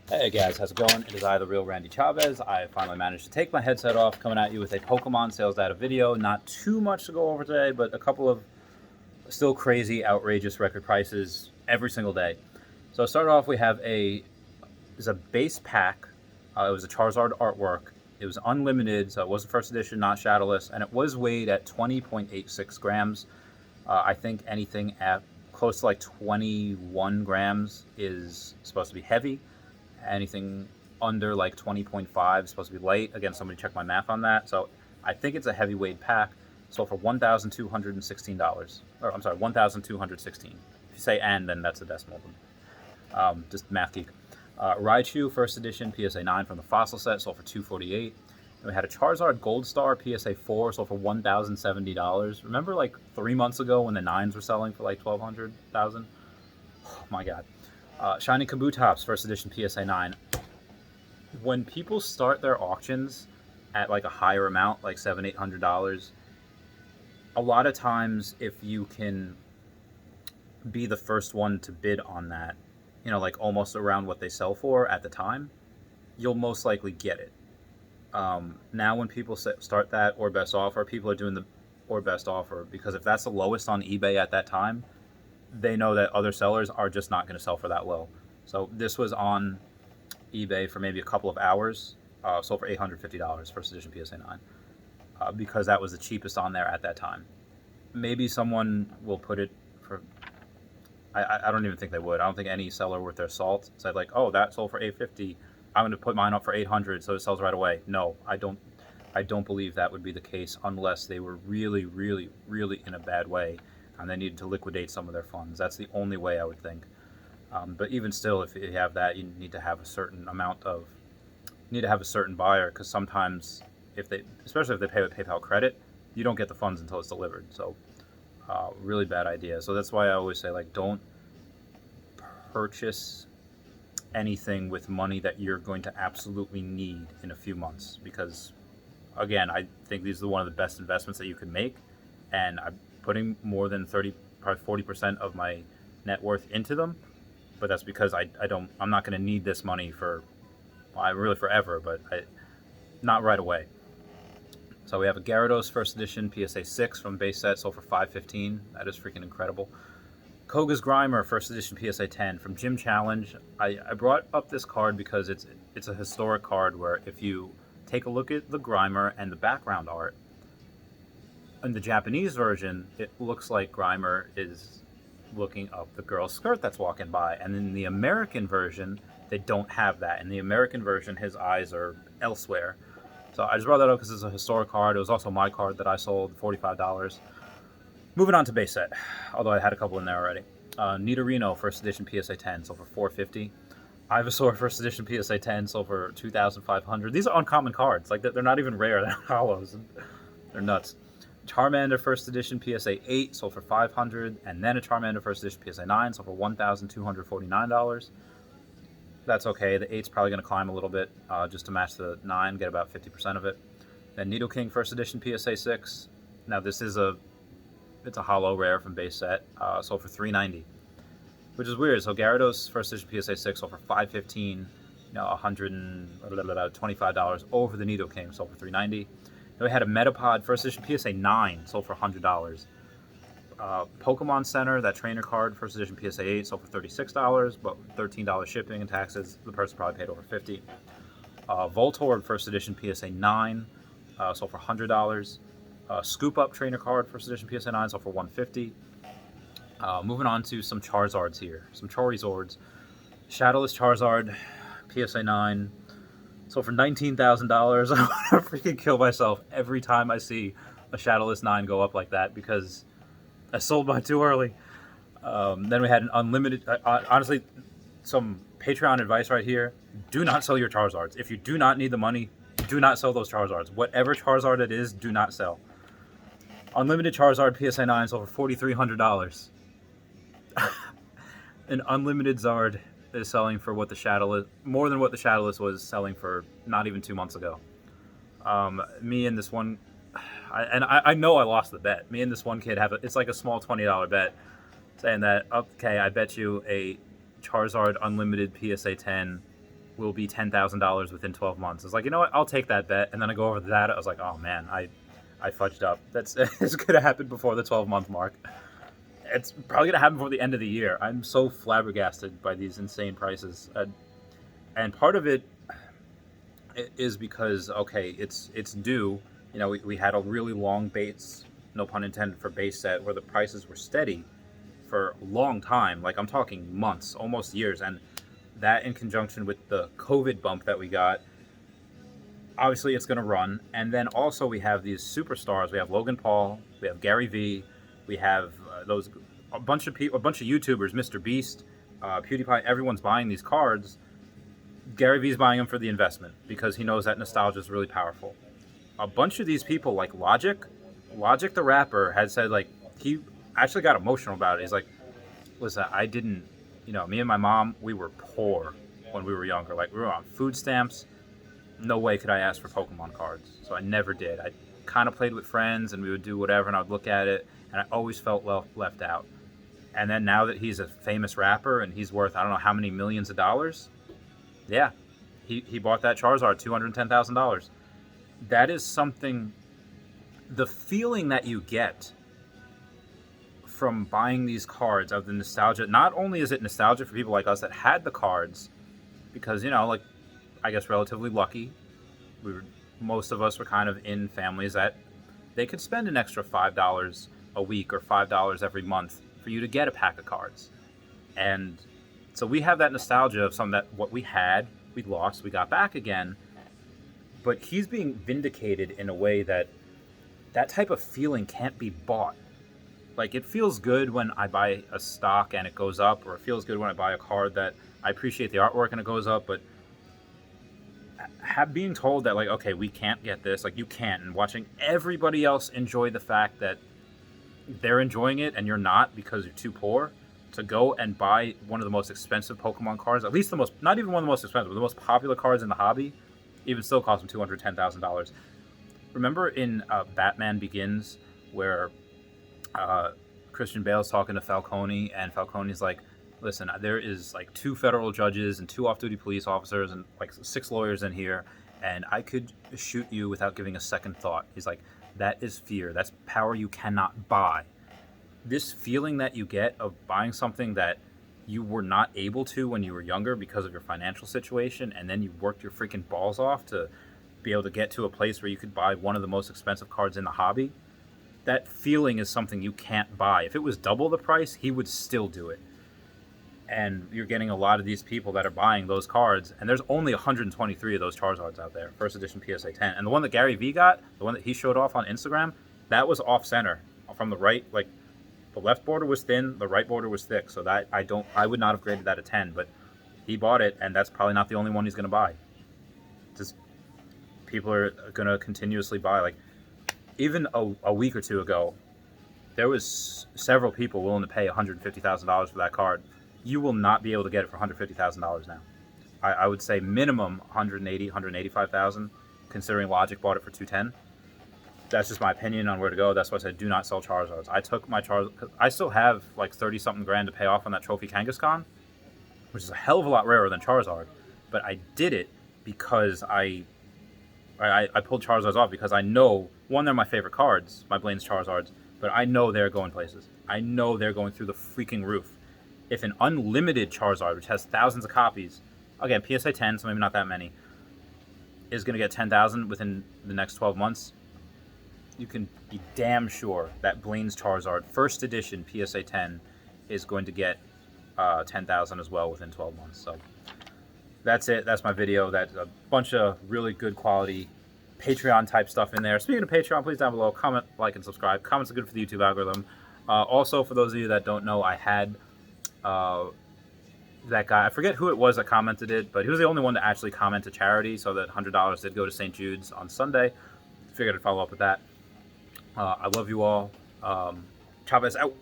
Hey guys, how's it going? It is I, the real Randy Chavez. I finally managed to take my headset off, coming at you with a Pokemon sales data video. Not too much to go over today, but a couple of still crazy, outrageous record prices every single day. So to start off, we have a base pack. It was a Charizard artwork. It was unlimited, so it was the first edition, not shadowless, and it was weighed at 20.86 grams. I think anything at close to like 21 grams is supposed to be heavy. Anything under like 20.5 is supposed to be light. Again, somebody check my math on that. So I think it's a heavyweight pack. Sold for $1,216. Or I'm sorry, 1,216. If you say "and," then that's a decimal. Just math geek. Raichu first edition PSA 9 from the fossil set sold for $248. Then we had a Charizard Gold Star PSA 4 sold for $1,070. Remember like 3 months ago when the nines were selling for like 1,200,000? Oh my god. Shiny Kabutops first edition PSA 9. When people start their auctions at like a higher amount, like $700-800, a lot of times if you can be the first one to bid on that, like almost around what they sell for at the time, you'll most likely get it. Now when people start that or best offer, people are doing the or best offer because if that's the lowest on eBay at that time, they know that other sellers are just not going to sell for that low. So this was on eBay for maybe a couple of hours, sold for $850, first edition PSA 9, because that was the cheapest on there at that time. Maybe someone will put it for, I don't even think they would. I don't think any seller worth their salt said like, oh, that sold for $850. I'm going to put mine up for $800 so it sells right away. No, I don't believe that would be the case unless they were really, really, really in a bad way and they needed to liquidate some of their funds. That's the only way I would think. But even still, if you have that, you need to have a certain buyer, because sometimes especially if they pay with PayPal credit, you don't get the funds until it's delivered. So really bad idea. So that's why I always say, like, don't purchase anything with money that you're going to absolutely need in a few months, because again, I think these are one of the best investments that you can make, and I'm putting more than 30, probably 40% of my net worth into them. But that's because I'm not going to need this money for, well, really forever, but not right away. So we have a Gyarados first edition PSA 6 from base set, sold for $515. That is freaking incredible. Koga's Grimer first edition PSA 10 from Gym Challenge. I brought up this card because it's a historic card where if you take a look at the Grimer and the background art, in the Japanese version, it looks like Grimer is looking up the girl's skirt that's walking by. And in the American version, they don't have that. In the American version, his eyes are elsewhere. So I just brought that up because it's a historic card. It was also my card that I sold, $45. Moving on to base set, although I had a couple in there already. Nidorino first edition PSA 10 sold for $450. Ivysaur first edition PSA 10 sold for $2,500. These are uncommon cards. Like, they're not even rare. They're hollows. They're nuts. Charmander first edition PSA 8 sold for $500, and then a Charmander first edition PSA 9 sold for $1,249. That's okay. The 8's probably going to climb a little bit just to match the 9, get about 50% of it. Then Nidoking first edition PSA 6. Now this is it's a hollow rare from base set, sold for $390, which is weird. So Gyarados first edition PSA 6 sold for $515, $125 over the Nidoking, sold for $390. Then we had a Metapod first edition PSA 9 sold for $100. Pokemon Center, that trainer card, first edition PSA 8 sold for $36, but $13 shipping and taxes. The person probably paid over $50. Voltorb first edition PSA 9 sold for $100. Scoop Up trainer card, first edition PSA 9 sold for $150. Moving on to some Charizards here, some Charizards. Shadowless Charizard PSA 9 sold for $19,000. I want to freaking kill myself every time I see a Shadowless 9 go up like that because I sold mine too early. Then we had an unlimited... honestly, some Patreon advice right here. Do not sell your Charizards. If you do not need the money, do not sell those Charizards. Whatever Charizard it is, do not sell. Unlimited Charizard PSA 9 sold for $4,300. An unlimited Zard is selling for what the Shadowless, more than what the Shadowless was selling for not even 2 months ago. Me and this one, I know I lost the bet. Me and this one kid it's like a small $20 bet, saying that, okay, I bet you a Charizard Unlimited PSA 10 will be $10,000 within 12 months. I was like, you know what? I'll take that bet. And then I go over the data. I was like, oh man, I fudged up. That's it's gonna happen before the 12-month mark. It's probably gonna happen before the end of the year. I'm so flabbergasted by these insane prices, and part of it is because okay, it's due. You know, we had a really long base, no pun intended, for base set where the prices were steady for a long time. Like I'm talking months, almost years, and that in conjunction with the COVID bump that we got, obviously it's going to run. And then also we have these superstars. We have Logan Paul, we have Gary Vee, we have a bunch of people, a bunch of YouTubers, Mr. Beast, PewDiePie. Everyone's buying these cards. Gary Vee's buying them for the investment because he knows that nostalgia is really powerful. A bunch of these people, like Logic the rapper, had said, like, he actually got emotional about it. He's like, listen, I didn't, you know, me and my mom, we were poor when we were younger. Like, we were on food stamps. No way could I ask for Pokemon cards. So I never did. I kind of played with friends and we would do whatever and I would look at it and I always felt left out. And then now that he's a famous rapper and he's worth, I don't know how many millions of dollars. Yeah, he bought that Charizard, $210,000. That is something, the feeling that you get from buying these cards of the nostalgia. Not only is it nostalgia for people like us that had the cards, because, you know, like, I guess relatively lucky. Most of us were kind of in families that they could spend an extra $5 a week or $5 every month for you to get a pack of cards. And so we have that nostalgia of some that what we had, we lost, we got back again. But he's being vindicated in a way that type of feeling can't be bought. Like, it feels good when I buy a stock and it goes up, or it feels good when I buy a card that I appreciate the artwork and it goes up, but being told that, like, okay, we can't get this, like, you can't, and watching everybody else enjoy the fact that they're enjoying it and you're not because you're too poor to go and buy one of the most expensive Pokemon cards, at least the most, not even one of the most expensive, but the most popular cards in the hobby, even still cost them $210,000. Remember in Batman Begins where Christian Bale's talking to Falcone, and Falcone's like, listen, there is like 2 federal judges and 2 off-duty police officers and like 6 lawyers in here, and I could shoot you without giving a second thought. He's like, that is fear. That's power you cannot buy. This feeling that you get of buying something that you were not able to when you were younger because of your financial situation, and then you worked your freaking balls off to be able to get to a place where you could buy one of the most expensive cards in the hobby, that feeling is something you can't buy. If it was double the price, he would still do it. And you're getting a lot of these people that are buying those cards, and there's only 123 of those Charizards out there, first edition PSA 10. And the one that Gary Vee got, the one that he showed off on Instagram, that was off center from the right. Like, the left border was thin, the right border was thick. So that I would not have graded that a 10, but he bought it, and that's probably not the only one he's going to buy. Just people are going to continuously buy. Like, even a week or two ago, there was several people willing to pay $150,000 for that card. You will not be able to get it for $150,000 now. I would say minimum $180,000, $185,000, considering Logic bought it for $210,000. That's just my opinion on where to go. That's why I said do not sell Charizards. I took my Charizard. I still have like 30-something grand to pay off on that Trophy Kangaskhan, which is a hell of a lot rarer than Charizard. But I did it because I pulled Charizards off because I know, one, they're my favorite cards, my Blaine's Charizards, but I know they're going places. I know they're going through the freaking roof. If an unlimited Charizard, which has thousands of copies, again, PSA 10, so maybe not that many, is going to get 10,000 within the next 12 months, you can be damn sure that Blaine's Charizard, first edition PSA 10, is going to get 10,000 as well within 12 months. So that's it. That's my video. That's a bunch of really good quality Patreon type stuff in there. Speaking of Patreon, please down below, comment, like, and subscribe. Comments are good for the YouTube algorithm. Also, for those of you that don't know, I had that guy, I forget who it was that commented it, but he was the only one to actually comment to charity, so that $100 did go to St. Jude's on Sunday. Figured I'd follow up with that. I love you all. Chavez out.